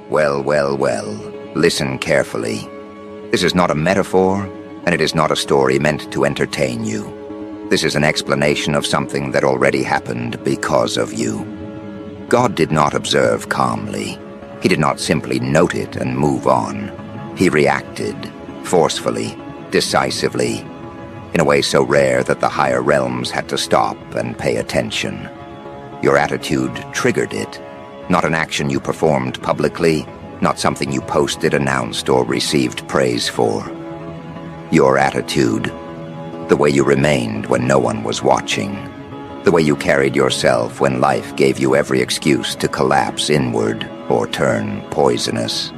Well, well, well, listen carefully. This is not a metaphor, and it is not a story meant to entertain you. This is an explanation of something that already happened because of you. God did not observe calmly. He did not simply note it and move on. He reacted, forcefully, decisively, in a way so rare that the higher realms had to stop and pay attention. Your attitude triggered it. Not an action you performed publicly, not something you posted, announced, or received praise for. Your attitude, the way you remained when no one was watching, the way you carried yourself when life gave you every excuse to collapse inward or turn poisonous.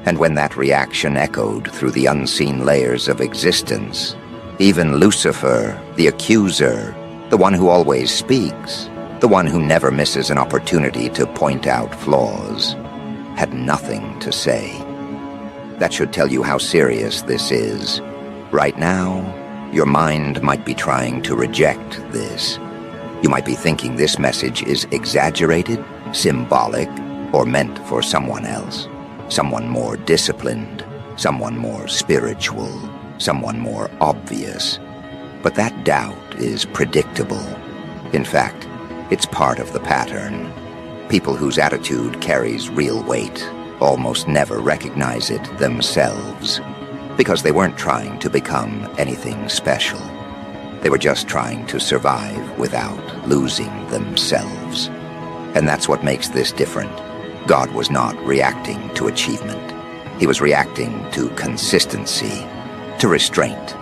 And when that reaction echoed through the unseen layers of existence, even Lucifer, the accuser, the one who always speaks, the one who never misses an opportunity to point out flaws, had nothing to say. That should tell you how serious this is. Right now, your mind might be trying to reject this. You might be thinking this message is exaggerated, symbolic, or meant for someone else. Someone more disciplined, someone more spiritual, someone more obvious. But that doubt is predictable. In fact, it's part of the pattern. People whose attitude carries real weight almost never recognize it themselves, because they weren't trying to become anything special. They were just trying to survive without losing themselves. And that's what makes this different. God was not reacting to achievement. He was reacting to consistency, to restraint,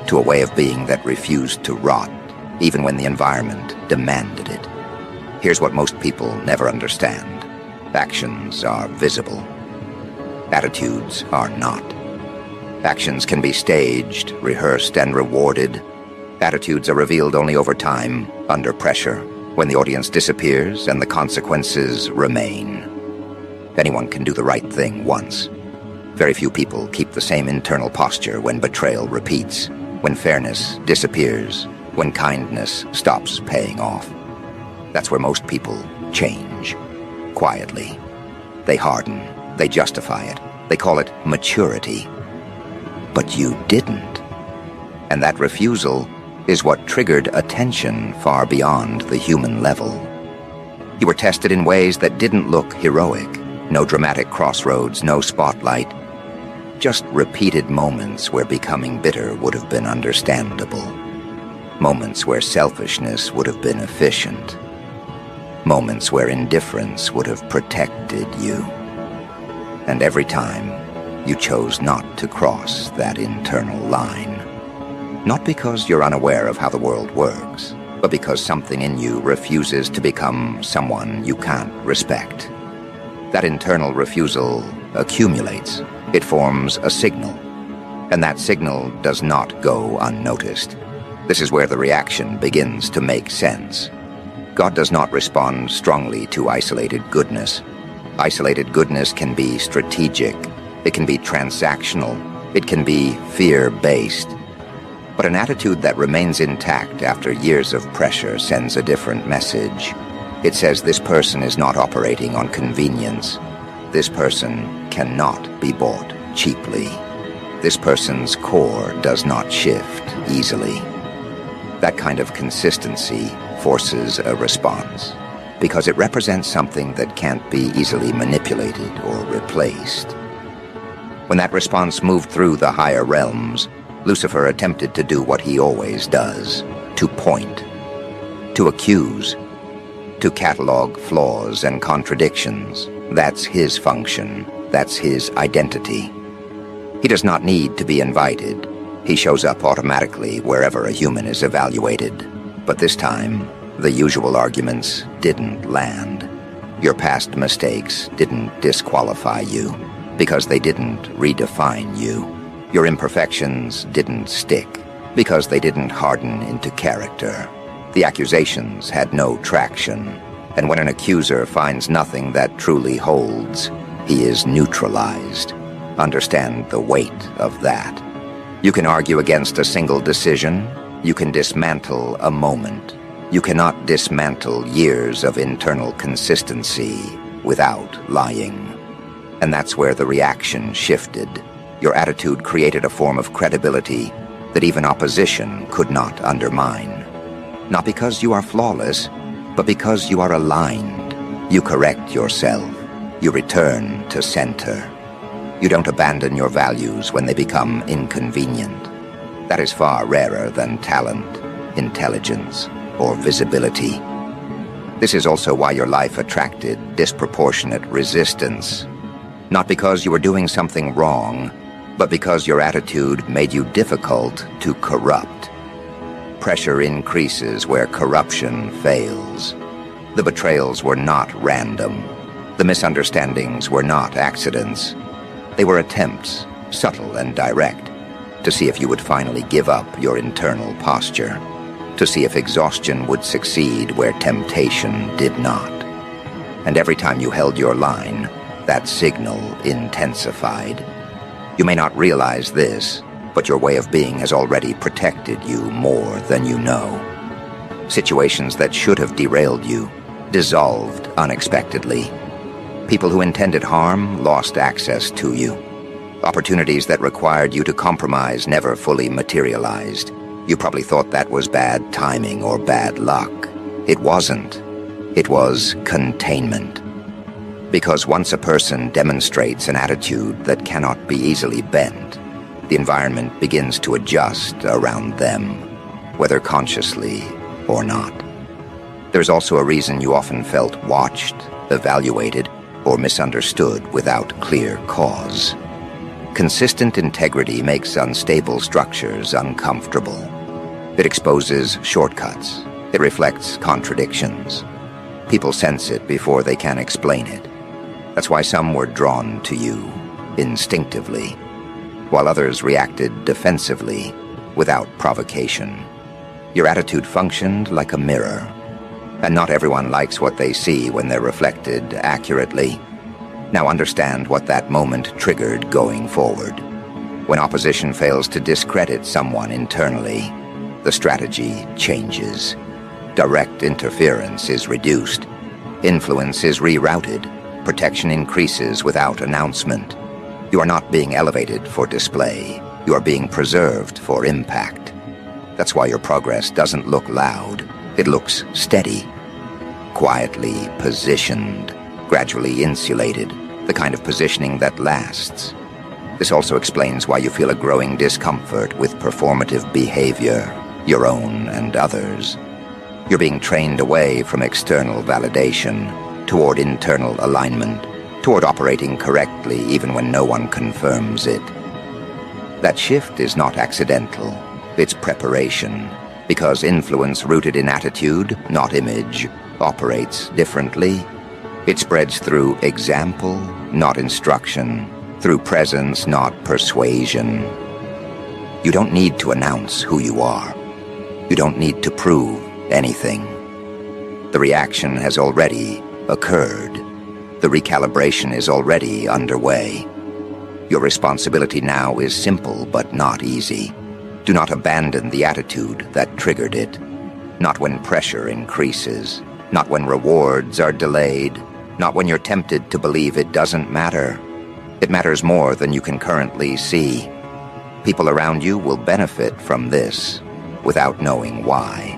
to a way of being that refused to rot, even when the environment demanded it. Here's what most people never understand. Actions are visible. Attitudes are not. Actions can be staged, rehearsed, and rewarded. Attitudes are revealed only over time, under pressure, when the audience disappears and the consequences remain. Anyone can do the right thing once. Very few people keep the same internal posture when betrayal repeats, when fairness disappears, when kindness stops paying off. That's where most people change. Quietly. They harden. They justify it. They call it maturity. But you didn't. And that refusal is what triggered attention far beyond the human level. You were tested in ways that didn't look heroic. No dramatic crossroads, no spotlight. Just repeated moments where becoming bitter would have been understandable. Moments where selfishness would have been efficient. Moments where indifference would have protected you. And every time, you chose not to cross that internal line. Not because you're unaware of how the world works, but because something in you refuses to become someone you can't respect. That internal refusal accumulates. It forms a signal. And that signal does not go unnoticed. This is where the reaction begins to make sense. God does not respond strongly to isolated goodness. Isolated goodness can be strategic. It can be transactional. It can be fear-based. But an attitude that remains intact after years of pressure sends a different message. It says this person is not operating on convenience. This person cannot be bought cheaply. This person's core does not shift easily. That kind of consistency forces a response, because it represents something that can't be easily manipulated or replaced. When that response moved through the higher realms, Lucifer attempted to do what he always does, to point, to accuse, to catalog flaws and contradictions. That's his function. That's his identity. He does not need to be invited. He shows up automatically wherever a human is evaluated. But this time, the usual arguments didn't land. Your past mistakes didn't disqualify you, because they didn't redefine you. Your imperfections didn't stick, because they didn't harden into character. The accusations had no traction, and when an accuser finds nothing that truly holds, he is neutralized. Understand the weight of that. You can argue against a single decision. You can dismantle a moment. You cannot dismantle years of internal consistency without lying. And that's where the reaction shifted. Your attitude created a form of credibility that even opposition could not undermine. Not because you are flawless, but because you are aligned. You correct yourself. You return to center. You don't abandon your values when they become inconvenient. That is far rarer than talent, intelligence, or visibility. This is also why your life attracted disproportionate resistance. Not because you were doing something wrong, but because your attitude made you difficult to corrupt. Pressure increases where corruption fails. The betrayals were not random. The misunderstandings were not accidents. They were attempts, subtle and direct, to see if you would finally give up your internal posture, to see if exhaustion would succeed where temptation did not. And every time you held your line, that signal intensified. You may not realize this, but your way of being has already protected you more than you know. Situations that should have derailed you dissolved unexpectedly. People who intended harm lost access to you. Opportunities that required you to compromise never fully materialized. You probably thought that was bad timing or bad luck. It wasn't. It was containment. Because once a person demonstrates an attitude that cannot be easily bent, the environment begins to adjust around them, whether consciously or not. There's also a reason you often felt watched, evaluated, or misunderstood without clear cause. Consistent integrity makes unstable structures uncomfortable. It exposes shortcuts. It reflects contradictions. People sense it before they can explain it. That's why some were drawn to you, instinctively, while others reacted defensively, without provocation. Your attitude functioned like a mirror, and not everyone likes what they see when they're reflected accurately. Now understand what that moment triggered going forward. When opposition fails to discredit someone internally, the strategy changes. Direct interference is reduced. Influence is rerouted. Protection increases without announcement. You are not being elevated for display. You are being preserved for impact. That's why your progress doesn't look loud. It looks steady, quietly positioned, gradually insulated, the kind of positioning that lasts. This also explains why you feel a growing discomfort with performative behavior, your own and others. You're being trained away from external validation, toward internal alignment, toward operating correctly even when no one confirms it. That shift is not accidental. It's preparation, because influence rooted in attitude, not image, operates differently. It spreads through example, not instruction, through presence, not persuasion. You don't need to announce who you are. You don't need to prove anything. The reaction has already occurred. The recalibration is already underway. Your responsibility now is simple but not easy. Do not abandon the attitude that triggered it. Not when pressure increases. Not when rewards are delayed. Not when you're tempted to believe it doesn't matter. It matters more than you can currently see. People around you will benefit from this without knowing why.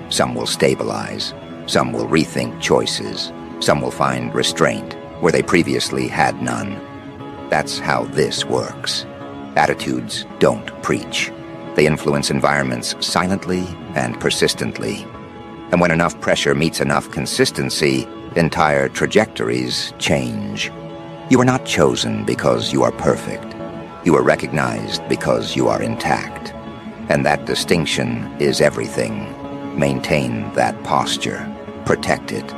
Some will stabilize. Some will rethink choices. Some will find restraint where they previously had none. That's how this works. Attitudes don't preach. They influence environments silently and persistently. And when enough pressure meets enough consistency, entire trajectories change. You are not chosen because you are perfect. You are recognized because you are intact. And that distinction is everything. Maintain that posture. Protect it.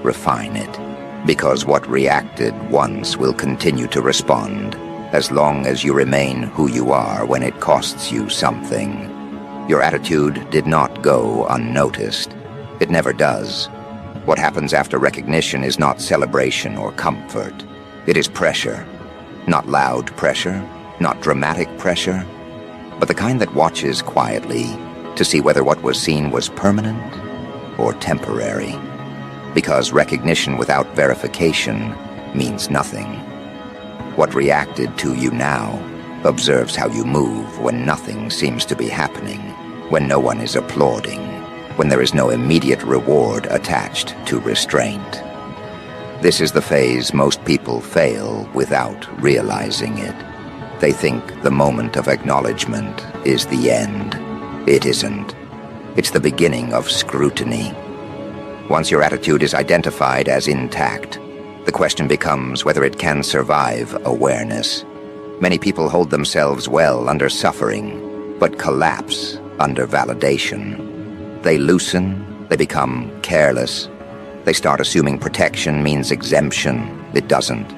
Refine it. Because what reacted once will continue to respond, as long as you remain who you are when it costs you something. Your attitude did not go unnoticed. It never does. What happens after recognition is not celebration or comfort. It is pressure. Not loud pressure, not dramatic pressure, but the kind that watches quietly to see whether what was seen was permanent or temporary. Because recognition without verification means nothing. What reacted to you now observes how you move when nothing seems to be happening, when no one is applauding, when there is no immediate reward attached to restraint. This is the phase most people fail without realizing it. They think the moment of acknowledgement is the end. It isn't. It's the beginning of scrutiny. Once your attitude is identified as intact, the question becomes whether it can survive awareness. Many people hold themselves well under suffering, but collapse under validation. They loosen, they become careless. They start assuming protection means exemption. It doesn't.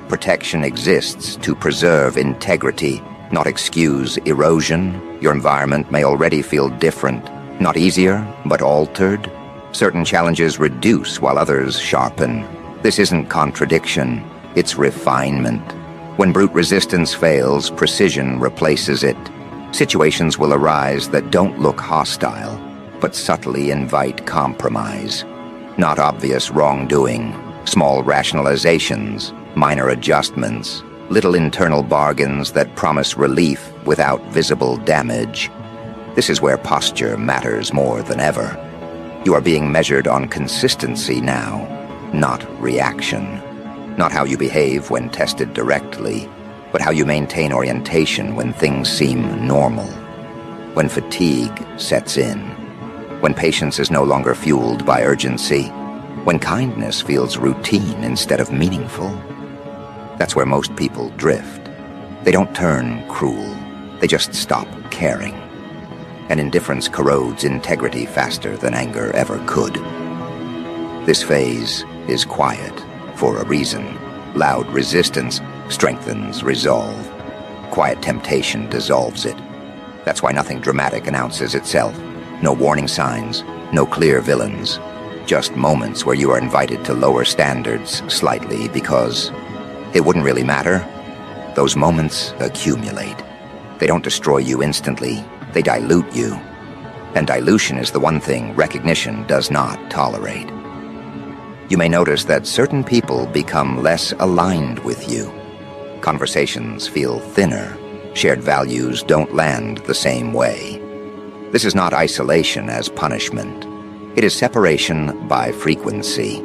Protection exists to preserve integrity, not excuse erosion. Your environment may already feel different, not easier, but altered. Certain challenges reduce while others sharpen. This isn't contradiction, it's refinement. When brute resistance fails, precision replaces it. Situations will arise that don't look hostile, but subtly invite compromise. Not obvious wrongdoing, small rationalizations, minor adjustments, little internal bargains that promise relief without visible damage. This is where posture matters more than ever. You are being measured on consistency now, not reaction. Not how you behave when tested directly, but how you maintain orientation when things seem normal. When fatigue sets in. When patience is no longer fueled by urgency. When kindness feels routine instead of meaningful. That's where most people drift. They don't turn cruel. They just stop caring. And indifference corrodes integrity faster than anger ever could. This phase is quiet for a reason. Loud resistance strengthens resolve. Quiet temptation dissolves it. That's why nothing dramatic announces itself. No warning signs, no clear villains. Just moments where you are invited to lower standards slightly because it wouldn't really matter. Those moments accumulate. They don't destroy you instantly. They dilute you. And dilution is the one thing recognition does not tolerate. You may notice that certain people become less aligned with you. Conversations feel thinner. Shared values don't land the same way. This is not isolation as punishment. It is separation by frequency.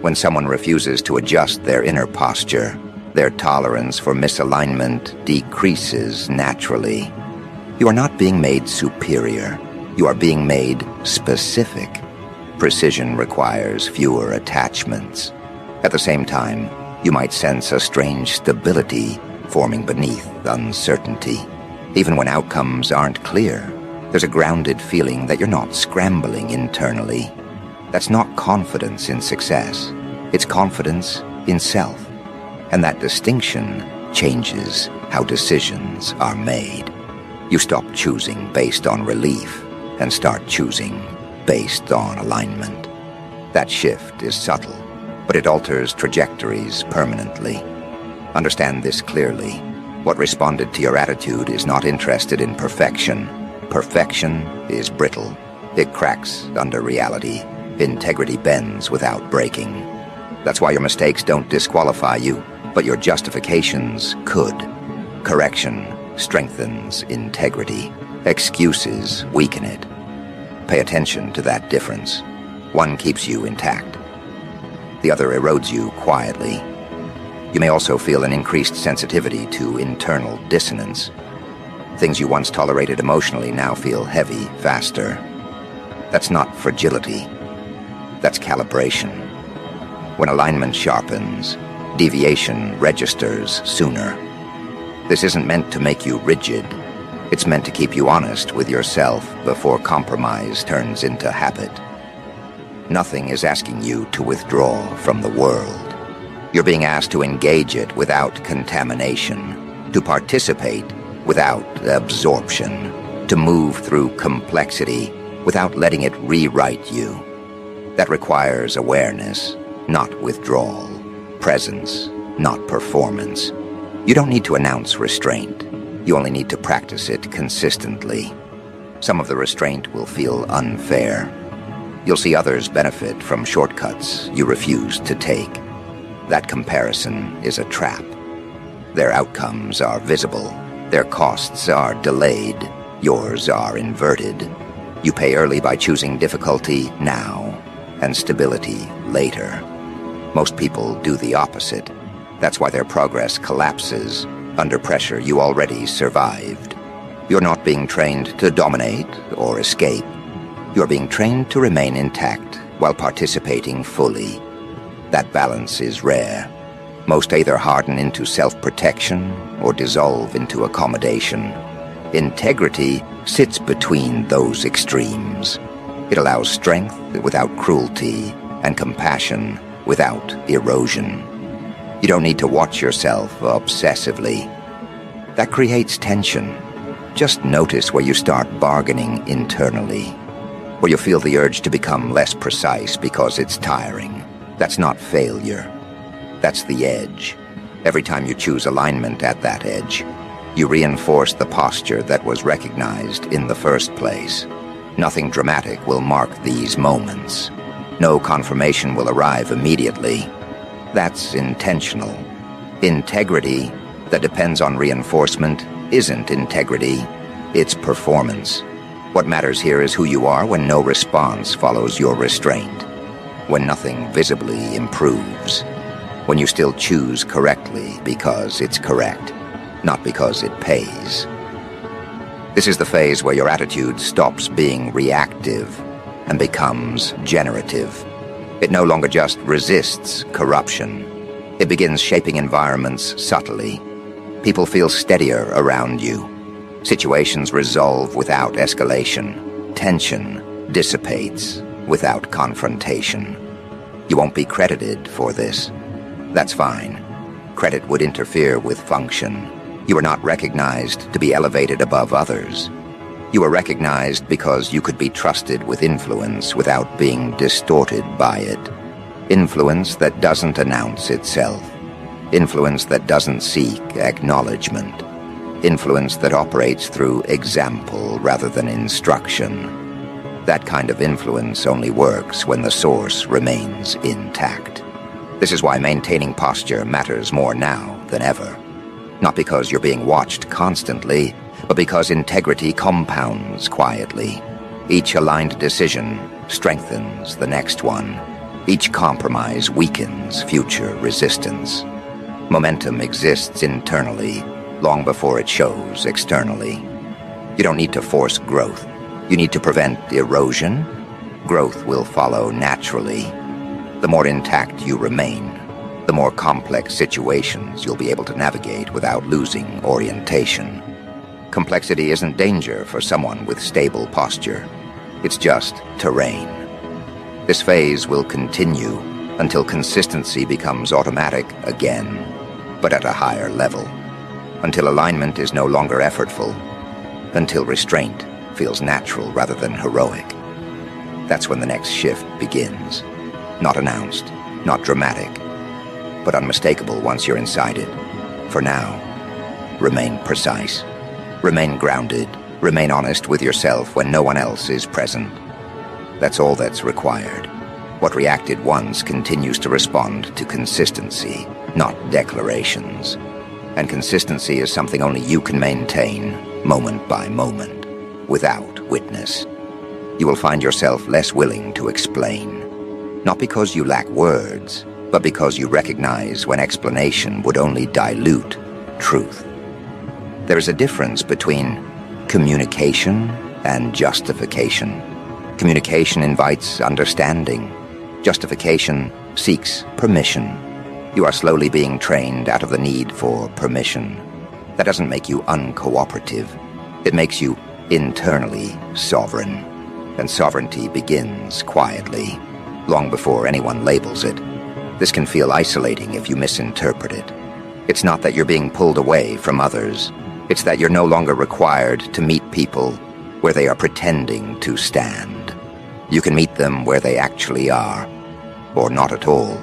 When someone refuses to adjust their inner posture, their tolerance for misalignment decreases naturally. You are not being made superior. You are being made specific. Precision requires fewer attachments. At the same time, you might sense a strange stability forming beneath uncertainty. Even when outcomes aren't clear, there's a grounded feeling that you're not scrambling internally. That's not confidence in success. It's confidence in self. And that distinction changes how decisions are made. You stop choosing based on relief and start choosing based on alignment. That shift is subtle, but it alters trajectories permanently. Understand this clearly. What responded to your attitude is not interested in perfection. Perfection is brittle. It cracks under reality. Integrity bends without breaking. That's why your mistakes don't disqualify you, but your justifications could. Correction strengthens integrity. Excuses weaken it. Pay attention to that difference. One keeps you intact. The other erodes you quietly. You may also feel an increased sensitivity to internal dissonance. Things you once tolerated emotionally now feel heavy faster. That's not fragility. That's calibration. When alignment sharpens, deviation registers sooner. This isn't meant to make you rigid. It's meant to keep you honest with yourself before compromise turns into habit. Nothing is asking you to withdraw from the world. You're being asked to engage it without contamination, to participate without absorption, to move through complexity without letting it rewrite you. That requires awareness, not withdrawal, presence, not performance. You don't need to announce restraint. You only need to practice it consistently. Some of the restraint will feel unfair. You'll see others benefit from shortcuts you refuse to take. That comparison is a trap. Their outcomes are visible. Their costs are delayed. Yours are inverted. You pay early by choosing difficulty now and stability later. Most people do the opposite. That's why their progress collapses under pressure you already survived. You're not being trained to dominate or escape. You're being trained to remain intact while participating fully. That balance is rare. Most either harden into self-protection or dissolve into accommodation. Integrity sits between those extremes. It allows strength without cruelty and compassion without erosion. You don't need to watch yourself obsessively. That creates tension. Just notice where you start bargaining internally, where you feel the urge to become less precise because it's tiring. That's not failure. That's the edge. Every time you choose alignment at that edge, you reinforce the posture that was recognized in the first place. Nothing dramatic will mark these moments. No confirmation will arrive immediately. That's intentional. Integrity that depends on reinforcement isn't integrity, it's performance. What matters here is who you are when no response follows your restraint, when nothing visibly improves, when you still choose correctly because it's correct, not because it pays. This is the phase where your attitude stops being reactive and becomes generative. It no longer just resists corruption. It begins shaping environments subtly. People feel steadier around you. Situations resolve without escalation. Tension dissipates without confrontation. You won't be credited for this. That's fine. Credit would interfere with function. You are not recognized to be elevated above others. You are recognized because you could be trusted with influence without being distorted by it. Influence that doesn't announce itself. Influence that doesn't seek acknowledgement. Influence that operates through example rather than instruction. That kind of influence only works when the source remains intact. This is why maintaining posture matters more now than ever. Not because you're being watched constantly, but because integrity compounds quietly. Each aligned decision strengthens the next one. Each compromise weakens future resistance. Momentum exists internally, long before it shows externally. You don't need to force growth. You need to prevent erosion. Growth will follow naturally. The more intact you remain, the more complex situations you'll be able to navigate without losing orientation. Complexity isn't danger for someone with stable posture. It's just terrain. This phase will continue until consistency becomes automatic again, but at a higher level. Until alignment is no longer effortful. Until restraint feels natural rather than heroic. That's when the next shift begins. Not announced, not dramatic, but unmistakable once you're inside it. For now, remain precise. Remain grounded. Remain honest with yourself when no one else is present. That's all that's required. What reacted once continues to respond to consistency, not declarations. And consistency is something only you can maintain, moment by moment, without witness. You will find yourself less willing to explain. Not because you lack words, but because you recognize when explanation would only dilute truth. There is a difference between communication and justification. Communication invites understanding. Justification seeks permission. You are slowly being trained out of the need for permission. That doesn't make you uncooperative. It makes you internally sovereign. And sovereignty begins quietly, long before anyone labels it. This can feel isolating if you misinterpret it. It's not that you're being pulled away from others. It's that you're no longer required to meet people where they are pretending to stand. You can meet them where they actually are, or not at all.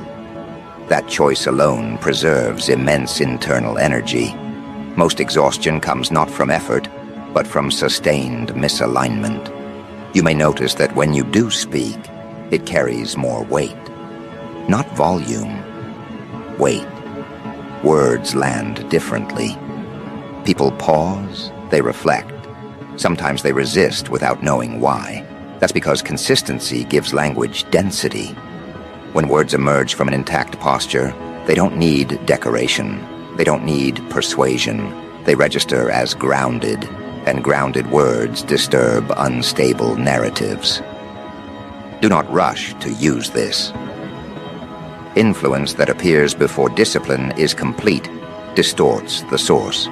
That choice alone preserves immense internal energy. Most exhaustion comes not from effort, but from sustained misalignment. You may notice that when you do speak, it carries more weight. Not volume, weight. words land differently. People pause, they reflect. Sometimes they resist without knowing why. That's because consistency gives language density. When words emerge from an intact posture, they don't need decoration. They don't need persuasion. They register as grounded, and grounded words disturb unstable narratives. Do not rush to use this. Influence that appears before discipline is complete, distorts the source.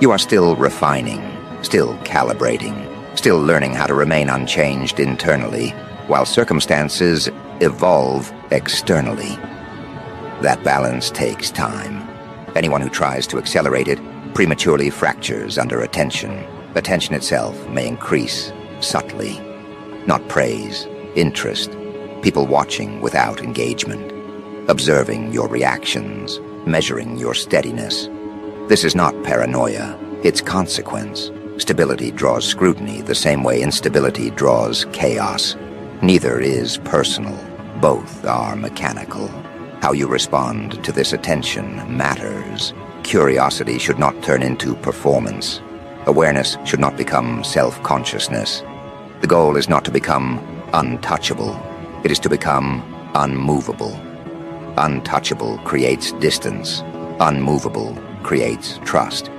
You are still refining, still calibrating, still learning how to remain unchanged internally, while circumstances evolve externally. That balance takes time. Anyone who tries to accelerate it prematurely fractures under attention. Attention itself may increase subtly. Not praise, interest, people watching without engagement, observing your reactions, measuring your steadiness. This is not paranoia, it's consequence. Stability draws scrutiny the same way instability draws chaos. Neither is personal, both are mechanical. How you respond to this attention matters. Curiosity should not turn into performance. Awareness should not become self-consciousness. The goal is not to become untouchable. It is to become unmovable. Untouchable creates distance. Unmovable creates trust.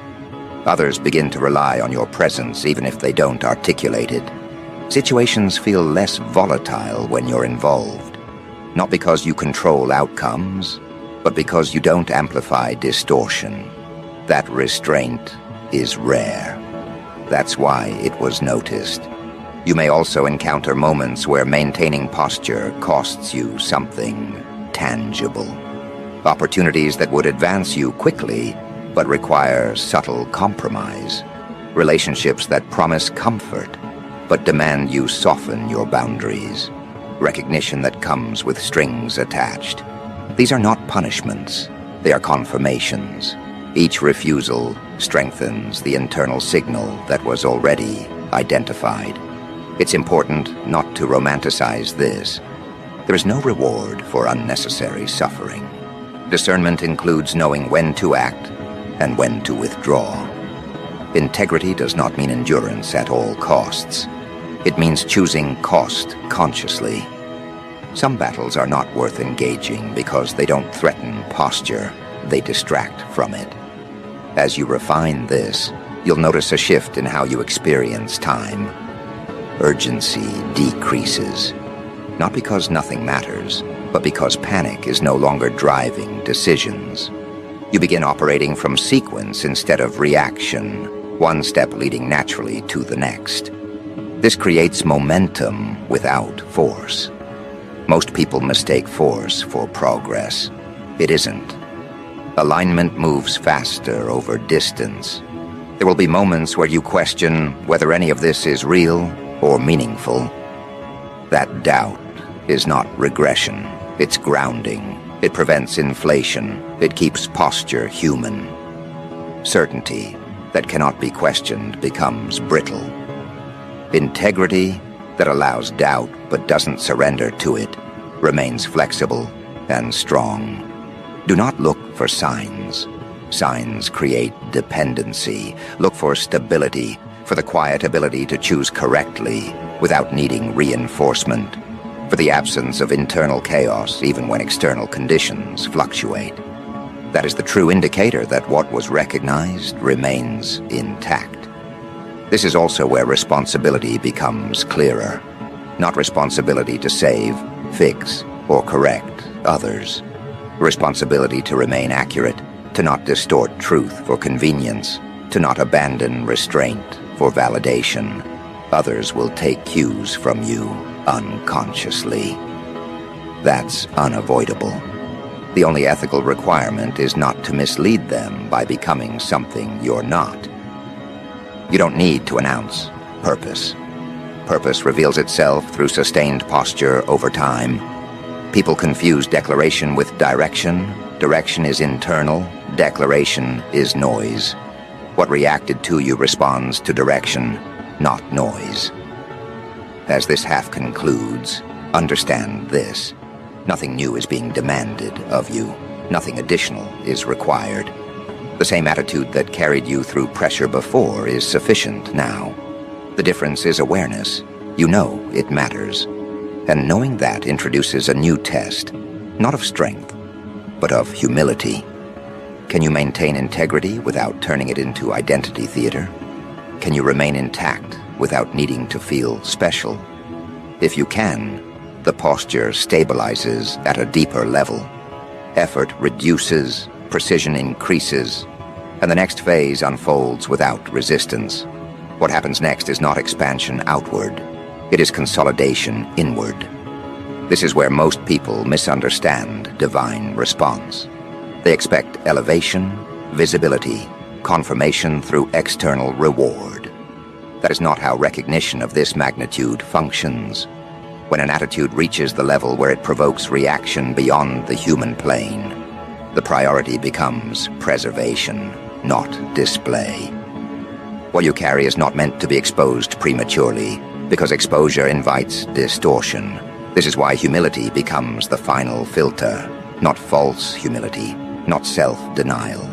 Others begin to rely on your presence even if they don't articulate it. Situations feel less volatile when you're involved. Not because you control outcomes, but because you don't amplify distortion. That restraint is rare. That's why it was noticed. You may also encounter moments where maintaining posture costs you something tangible. Opportunities that would advance you quickly, but require subtle compromise. Relationships that promise comfort, but demand you soften your boundaries. Recognition that comes with strings attached. These are not punishments, they are confirmations. Each refusal strengthens the internal signal that was already identified. It's important not to romanticize this. There is no reward for unnecessary suffering. Discernment includes knowing when to act and when to withdraw. Integrity does not mean endurance at all costs. It means choosing cost consciously. Some battles are not worth engaging because they don't threaten posture, they distract from it. As you refine this, you'll notice a shift in how you experience time. Urgency decreases, not because nothing matters, but because panic is no longer driving decisions. You begin operating from sequence instead of reaction, one step leading naturally to the next. This creates momentum without force. Most people mistake force for progress. It isn't. Alignment moves faster over distance. There will be moments where you question whether any of this is real or meaningful. That doubt is not regression. It's grounding. It prevents inflation. It keeps posture human. Certainty that cannot be questioned becomes brittle. Integrity that allows doubt but doesn't surrender to it remains flexible and strong. Do not look for signs. Signs create dependency. Look for stability, for the quiet ability to choose correctly without needing reinforcement, for the absence of internal chaos even when external conditions fluctuate. That is the true indicator that what was recognized remains intact. This is also where responsibility becomes clearer. Not responsibility to save, fix, or correct others. Responsibility to remain accurate, to not distort truth for convenience, to not abandon restraint for validation. Others will take cues from you unconsciously. That's unavoidable. The only ethical requirement is not to mislead them by becoming something you're not. You don't need to announce purpose. Purpose reveals itself through sustained posture over time. People confuse declaration with direction. Direction is internal. Declaration is noise. What reacted to you responds to direction, not noise. As this half concludes, understand this. Nothing new is being demanded of you. Nothing additional is required. The same attitude that carried you through pressure before is sufficient now. The difference is awareness. You know it matters. And knowing that introduces a new test, not of strength, but of humility. Can you maintain integrity without turning it into identity theater? Can you remain intact without needing to feel special? If you can, the posture stabilizes at a deeper level. Effort reduces, precision increases, and the next phase unfolds without resistance. What happens next is not expansion outward. It is consolidation inward. This is where most people misunderstand divine response. They expect elevation, visibility, confirmation through external reward. That is not how recognition of this magnitude functions. When an attitude reaches the level where it provokes reaction beyond the human plane, the priority becomes preservation, not display. What you carry is not meant to be exposed prematurely, because exposure invites distortion. This is why humility becomes the final filter, not false humility, not self-denial,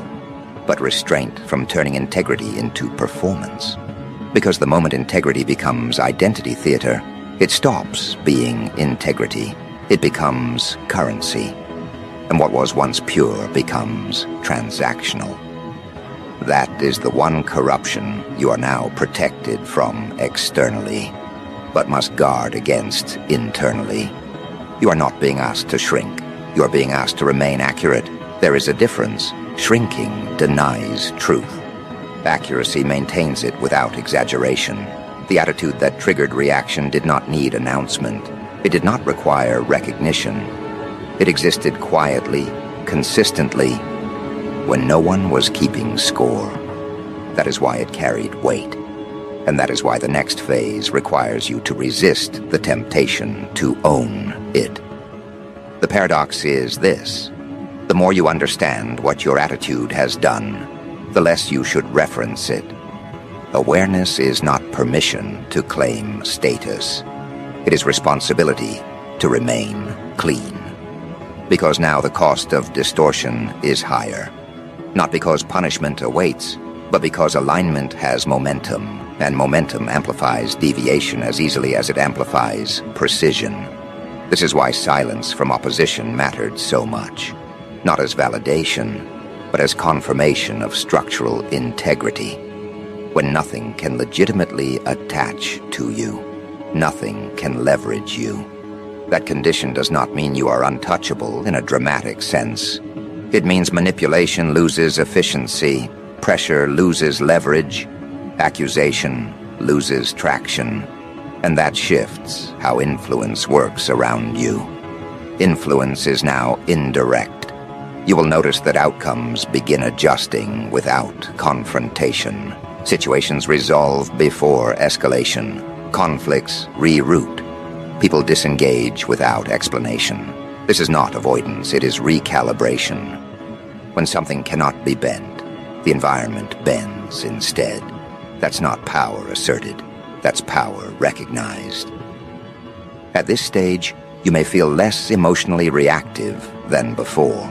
but restraint from turning integrity into performance. Because the moment integrity becomes identity theater, it stops being integrity. It becomes currency. And what was once pure becomes transactional. That is the one corruption you are now protected from externally, but must guard against internally. You are not being asked to shrink. You are being asked to remain accurate. There is a difference. Shrinking denies truth. Accuracy maintains it without exaggeration. The attitude that triggered reaction did not need announcement. It did not require recognition. It existed quietly, consistently, when no one was keeping score. That is why it carried weight. And that is why the next phase requires you to resist the temptation to own it. The paradox is this: the more you understand what your attitude has done, the less you should reference it. Awareness is not permission to claim status. It is responsibility to remain clean. Because now the cost of distortion is higher. Not because punishment awaits, but because alignment has momentum, and momentum amplifies deviation as easily as it amplifies precision. This is why silence from opposition mattered so much. Not as validation, but as confirmation of structural integrity. When nothing can legitimately attach to you, nothing can leverage you. That condition does not mean you are untouchable in a dramatic sense. It means manipulation loses efficiency, pressure loses leverage, accusation loses traction, and that shifts how influence works around you. Influence is now indirect. You will notice that outcomes begin adjusting without confrontation. Situations resolve before escalation. Conflicts reroute. People disengage without explanation. This is not avoidance, it is recalibration. When something cannot be bent, the environment bends instead. That's not power asserted, that's power recognized. At this stage, you may feel less emotionally reactive than before.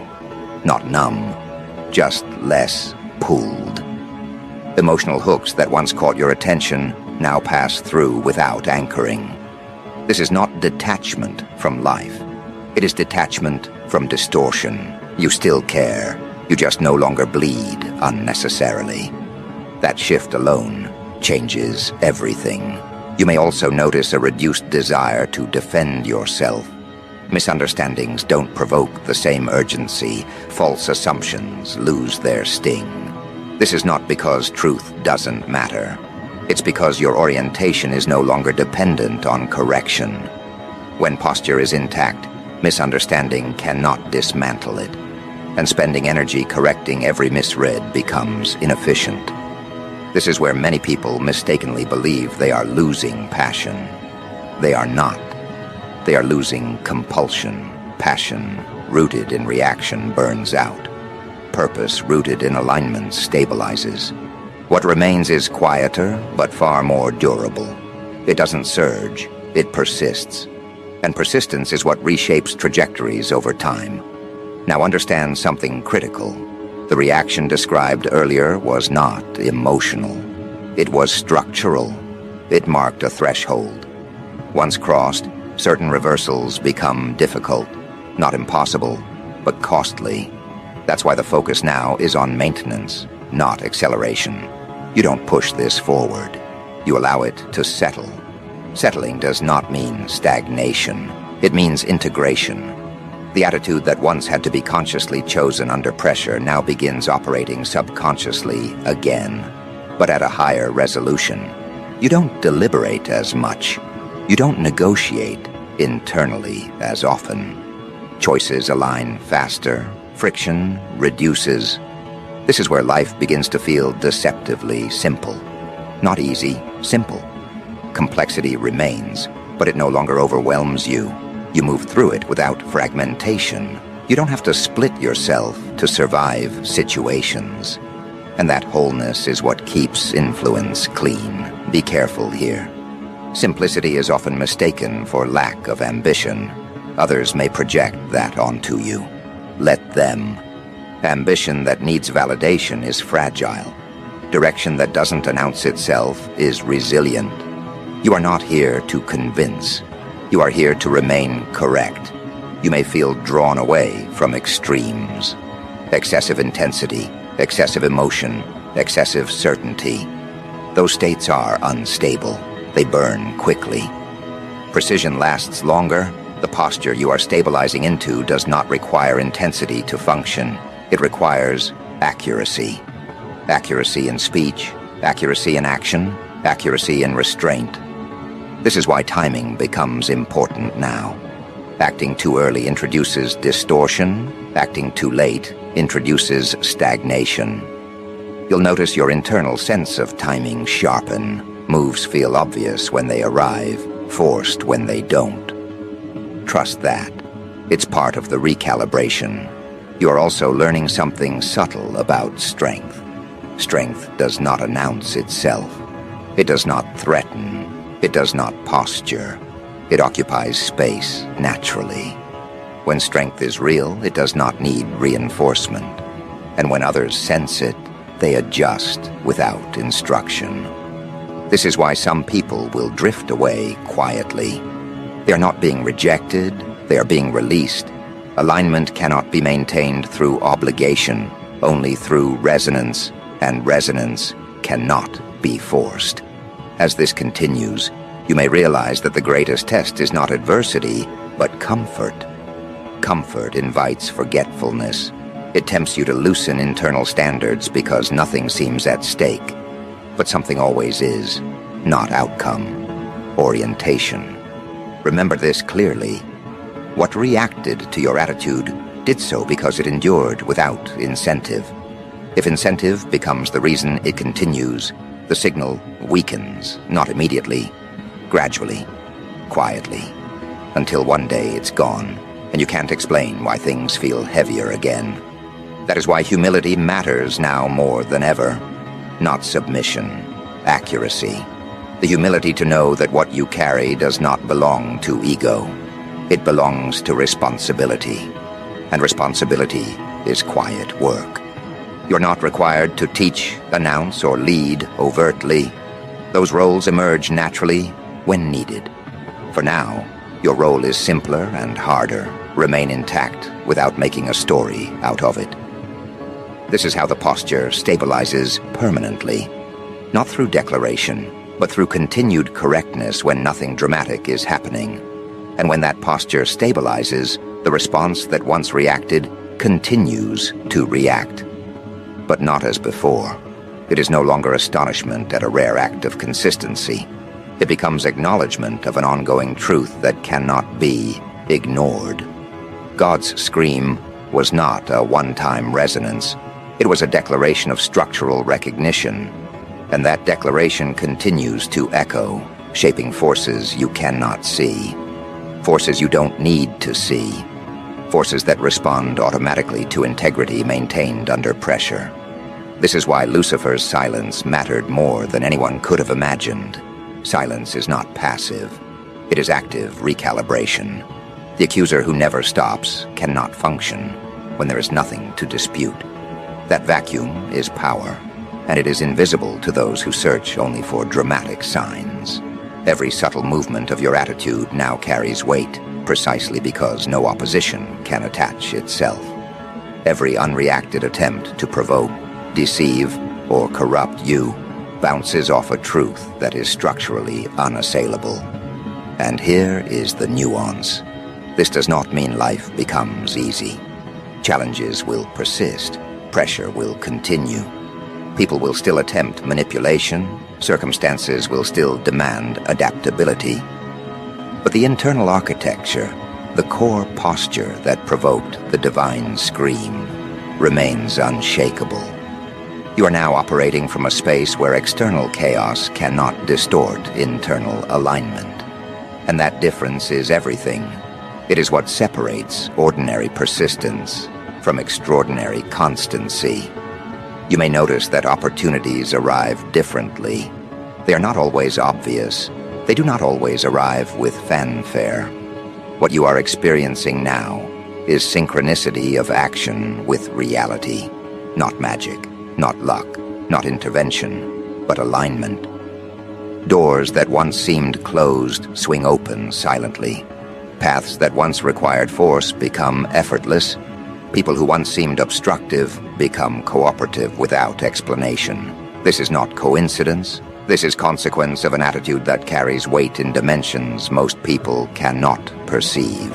Not numb, just less pulled. Emotional hooks that once caught your attention now pass through without anchoring. This is not detachment from life. It is detachment from distortion. You still care. You just no longer bleed unnecessarily. That shift alone changes everything. You may also notice a reduced desire to defend yourself. Misunderstandings don't provoke the same urgency. False assumptions lose their sting. This is not because truth doesn't matter. It's because your orientation is no longer dependent on correction. When posture is intact, misunderstanding cannot dismantle it, and spending energy correcting every misread becomes inefficient. This is where many people mistakenly believe they are losing passion. They are not. They are losing compulsion. Passion, rooted in reaction, burns out. Purpose, rooted in alignment, stabilizes. What remains is quieter, but far more durable. It doesn't surge, it persists. And persistence is what reshapes trajectories over time. Now understand something critical. The reaction described earlier was not emotional. It was structural. It marked a threshold. Once crossed, certain reversals become difficult. Not impossible, but costly. That's why the focus now is on maintenance, not acceleration. You don't push this forward. You allow it to settle. Settling does not mean stagnation. It means integration. The attitude that once had to be consciously chosen under pressure now begins operating subconsciously again, but at a higher resolution. You don't deliberate as much. You don't negotiate internally as often. Choices align faster. Friction reduces. This is where life begins to feel deceptively simple. Not easy, simple. Complexity remains, but it no longer overwhelms you. You move through it without fragmentation. You don't have to split yourself to survive situations. And that wholeness is what keeps influence clean. Be careful here. Simplicity is often mistaken for lack of ambition. Others may project that onto you. Let them. Ambition that needs validation is fragile. Direction that doesn't announce itself is resilient. You are not here to convince. You are here to remain correct. You may feel drawn away from extremes. Excessive intensity, excessive emotion, excessive certainty. Those states are unstable. They burn quickly. Precision lasts longer. The posture you are stabilizing into does not require intensity to function. It requires accuracy. Accuracy in speech, accuracy in action, accuracy in restraint. This is why timing becomes important now. Acting too early introduces distortion. Acting too late introduces stagnation. You'll notice your internal sense of timing sharpen. Moves feel obvious when they arrive, forced when they don't. Trust that. It's part of the recalibration. You are also learning something subtle about strength. Strength does not announce itself. It does not threaten. It does not posture. It occupies space naturally. When strength is real, it does not need reinforcement. And when others sense it, they adjust without instruction. This is why some people will drift away quietly. They are not being rejected, they are being released. Alignment cannot be maintained through obligation, only through resonance, and resonance cannot be forced. As this continues, you may realize that the greatest test is not adversity, but comfort. Comfort invites forgetfulness. It tempts you to loosen internal standards because nothing seems at stake. But something always is, not outcome, orientation. Remember this clearly. What reacted to your attitude did so because it endured without incentive. If incentive becomes the reason it continues, the signal weakens, not immediately, gradually, quietly, until one day it's gone, and you can't explain why things feel heavier again. That is why humility matters now more than ever. Not submission, accuracy. The humility to know that what you carry does not belong to ego. It belongs to responsibility. And responsibility is quiet work. You're not required to teach, announce, or lead overtly. Those roles emerge naturally when needed. For now, your role is simpler and harder. Remain intact without making a story out of it. This is how the posture stabilizes permanently. Not through declaration, but through continued correctness when nothing dramatic is happening. And when that posture stabilizes, the response that once reacted continues to react. But not as before. It is no longer astonishment at a rare act of consistency. It becomes acknowledgement of an ongoing truth that cannot be ignored. God's scream was not a one-time resonance. It was a declaration of structural recognition. And that declaration continues to echo, shaping forces you cannot see. Forces you don't need to see. Forces that respond automatically to integrity maintained under pressure. This is why Lucifer's silence mattered more than anyone could have imagined. Silence is not passive. It is active recalibration. The accuser who never stops cannot function. when there is nothing to dispute. That vacuum is power, and it is invisible to those who search only for dramatic signs. Every subtle movement of your attitude now carries weight, precisely because no opposition can attach itself. Every unreacted attempt to provoke, deceive, or corrupt you bounces off a truth that is structurally unassailable. And here is the nuance. This does not mean life becomes easy. Challenges will persist. Pressure will continue. People will still attempt manipulation. Circumstances will still demand adaptability. But the internal architecture, the core posture that provoked the divine scream, remains unshakable. You are now operating from a space where external chaos cannot distort internal alignment. And that difference is everything. It is what separates ordinary persistence from extraordinary constancy. You may notice that opportunities arrive differently. They are not always obvious. They do not always arrive with fanfare. What you are experiencing now is synchronicity of action with reality. Not magic, not luck, not intervention, but alignment. Doors that once seemed closed swing open silently. Paths that once required force become effortless. People who once seemed obstructive become cooperative without explanation. This is not coincidence. This is consequence of an attitude that carries weight in dimensions most people cannot perceive.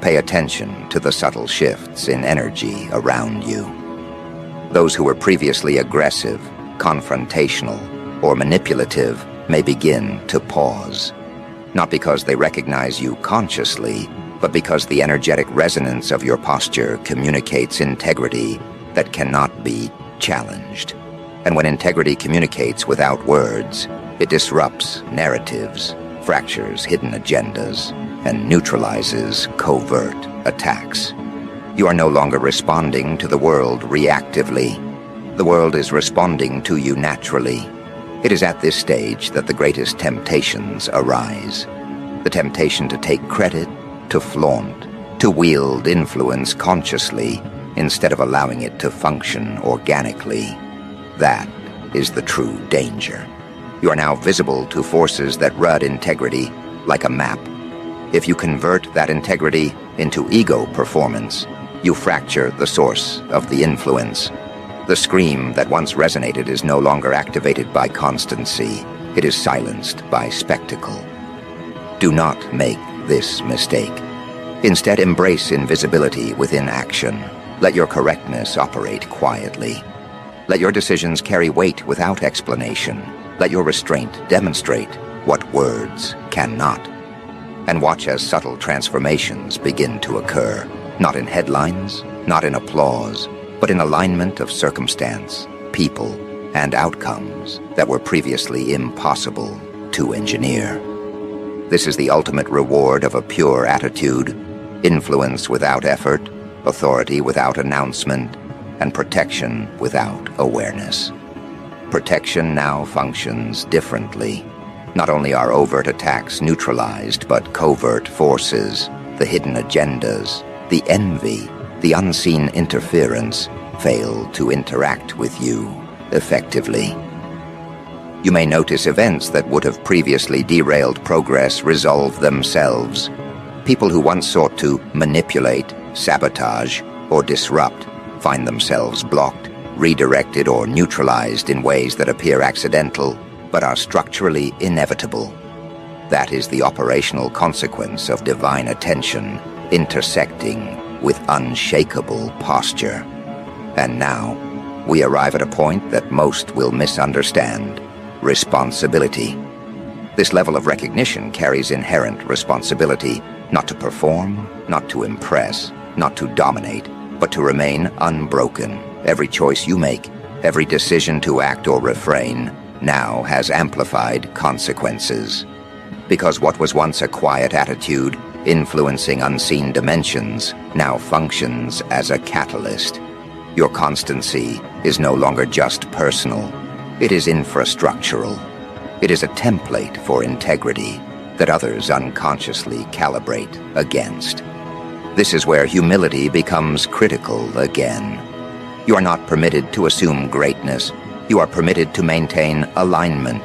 Pay attention to the subtle shifts in energy around you. Those who were previously aggressive, confrontational, or manipulative may begin to pause. Not because they recognize you consciously, but because the energetic resonance of your posture communicates integrity that cannot be challenged. And when integrity communicates without words, it disrupts narratives, fractures hidden agendas, and neutralizes covert attacks. You are no longer responding to the world reactively. The world is responding to you naturally. It is at this stage that the greatest temptations arise. The temptation to take credit, to flaunt, to wield influence consciously instead of allowing it to function organically. That is the true danger. You are now visible to forces that rud integrity like a map. If you convert that integrity into ego performance, you fracture the source of the influence. The scream that once resonated is no longer activated by constancy. It is silenced by spectacle. Do not make this mistake. Instead, embrace invisibility within action. Let your correctness operate quietly. Let your decisions carry weight without explanation. Let your restraint demonstrate what words cannot. And watch as subtle transformations begin to occur, not in headlines, not in applause, but in alignment of circumstance, people, and outcomes that were previously impossible to engineer. This is the ultimate reward of a pure attitude: influence without effort, authority without announcement, and protection without awareness. Protection now functions differently. Not only are overt attacks neutralized, but covert forces, the hidden agendas, the envy, the unseen interference, fail to interact with you effectively. You may notice events that would have previously derailed progress resolve themselves. People who once sought to manipulate, sabotage, or disrupt find themselves blocked, redirected, or neutralized in ways that appear accidental but are structurally inevitable. That is the operational consequence of divine attention intersecting with unshakable posture. And now, we arrive at a point that most will misunderstand: responsibility. This level of recognition carries inherent responsibility, not to perform, not to impress, not to dominate, but to remain unbroken. Every choice you make, every decision to act or refrain, now has amplified consequences. Because what was once a quiet attitude, influencing unseen dimensions, now functions as a catalyst. Your constancy is no longer just personal. It is infrastructural. It is a template for integrity that others unconsciously calibrate against. This is where humility becomes critical again. You are not permitted to assume greatness. You are permitted to maintain alignment.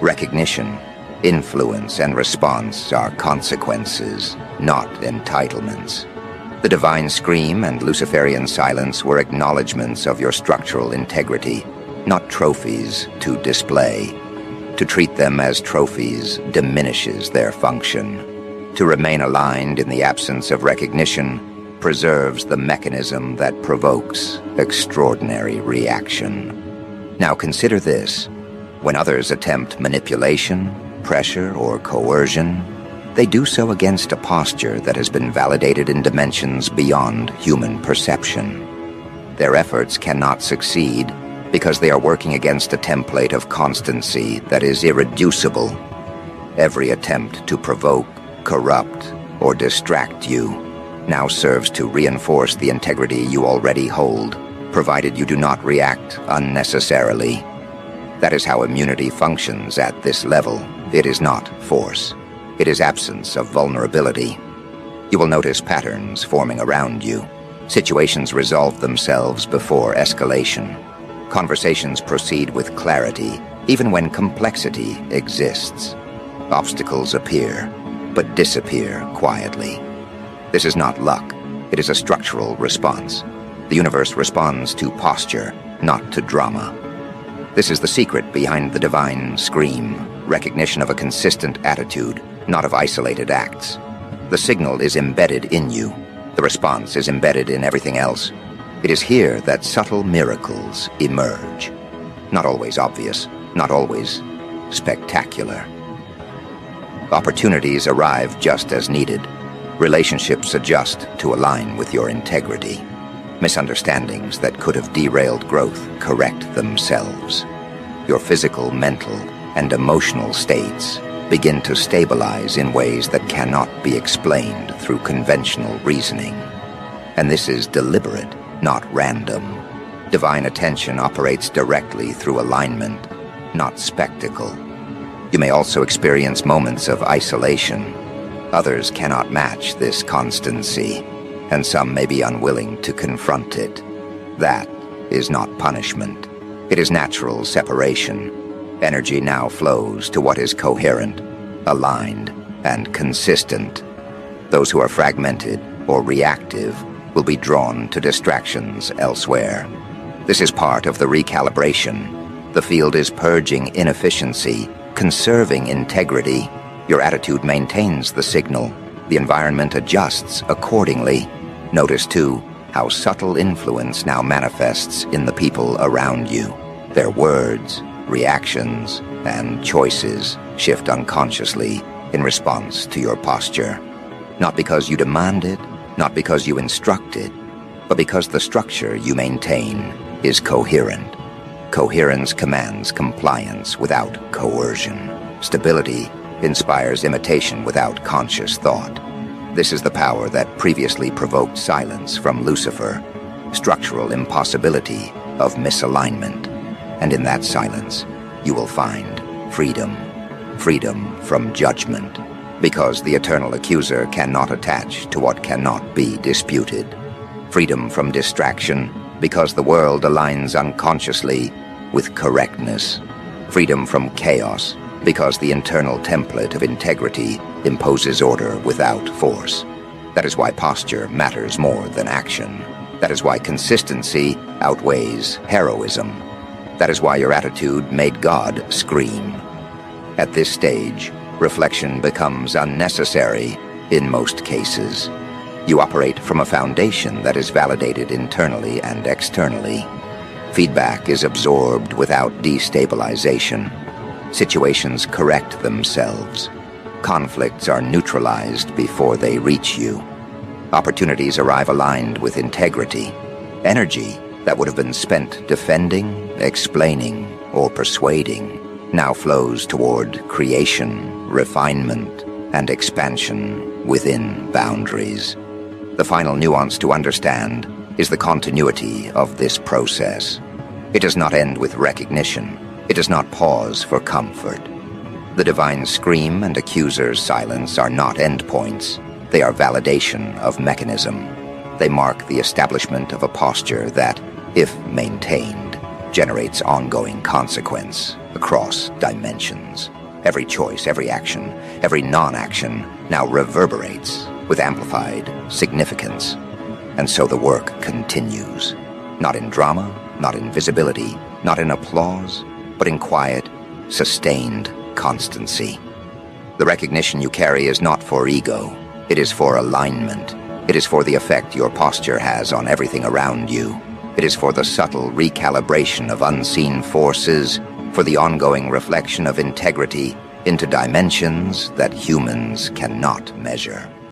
Recognition, influence, and response are consequences, not entitlements. The divine scream and Luciferian silence were acknowledgments of your structural integrity, not trophies to display. To treat them as trophies diminishes their function. To remain aligned in the absence of recognition preserves the mechanism that provokes extraordinary reaction. Now consider this. When others attempt manipulation, pressure, or coercion, they do so against a posture that has been validated in dimensions beyond human perception. Their efforts cannot succeed because they are working against a template of constancy that is irreducible. Every attempt to provoke, corrupt, or distract you now serves to reinforce the integrity you already hold, provided you do not react unnecessarily. That is how immunity functions at this level. It is not force. It is absence of vulnerability. You will notice patterns forming around you. Situations resolve themselves before escalation. Conversations proceed with clarity, even when complexity exists. Obstacles appear, but disappear quietly. This is not luck. It is a structural response. The universe responds to posture, not to drama. This is the secret behind the divine scream, recognition of a consistent attitude, not of isolated acts. The signal is embedded in you. The response is embedded in everything else. It is here that subtle miracles emerge. Not always obvious, not always spectacular. Opportunities arrive just as needed. Relationships adjust to align with your integrity. Misunderstandings that could have derailed growth correct themselves. Your physical, mental, and emotional states begin to stabilize in ways that cannot be explained through conventional reasoning. And this is deliberate, not random. Divine attention operates directly through alignment, not spectacle. You may also experience moments of isolation. Others cannot match this constancy, and some may be unwilling to confront it. That is not punishment. It is natural separation. Energy now flows to what is coherent, aligned, and consistent. Those who are fragmented or reactive will be drawn to distractions elsewhere. This is part of the recalibration. The field is purging inefficiency, conserving integrity. Your attitude maintains the signal. The environment adjusts accordingly. Notice, too, how subtle influence now manifests in the people around you. Their words, reactions, and choices shift unconsciously in response to your posture. Not because you demand it, not because you instruct it, but because the structure you maintain is coherent. Coherence commands compliance without coercion. Stability inspires imitation without conscious thought. This is the power that previously provoked silence from Lucifer, structural impossibility of misalignment. And in that silence, you will find freedom. Freedom from judgment. Because the eternal accuser cannot attach to what cannot be disputed. Freedom from distraction, because the world aligns unconsciously with correctness. Freedom from chaos, because the internal template of integrity imposes order without force. That is why posture matters more than action. That is why consistency outweighs heroism. That is why your attitude made God scream. At this stage, reflection becomes unnecessary in most cases. You operate from a foundation that is validated internally and externally. Feedback is absorbed without destabilization. Situations correct themselves. Conflicts are neutralized before they reach you. Opportunities arrive aligned with integrity. Energy that would have been spent defending, explaining, or persuading now flows toward creation, refinement, and expansion within boundaries. The final nuance to understand is the continuity of this process. It does not end with recognition. It does not pause for comfort. The divine scream and accuser's silence are not endpoints. They are validation of mechanism. They mark the establishment of a posture that, if maintained, generates ongoing consequence across dimensions. Every choice, every action, every non-action now reverberates with amplified significance. And so the work continues. Not in drama, not in visibility, not in applause, but in quiet, sustained constancy. The recognition you carry is not for ego. It is for alignment. It is for the effect your posture has on everything around you. It is for the subtle recalibration of unseen forces, for the ongoing reflection of integrity into dimensions that humans cannot measure.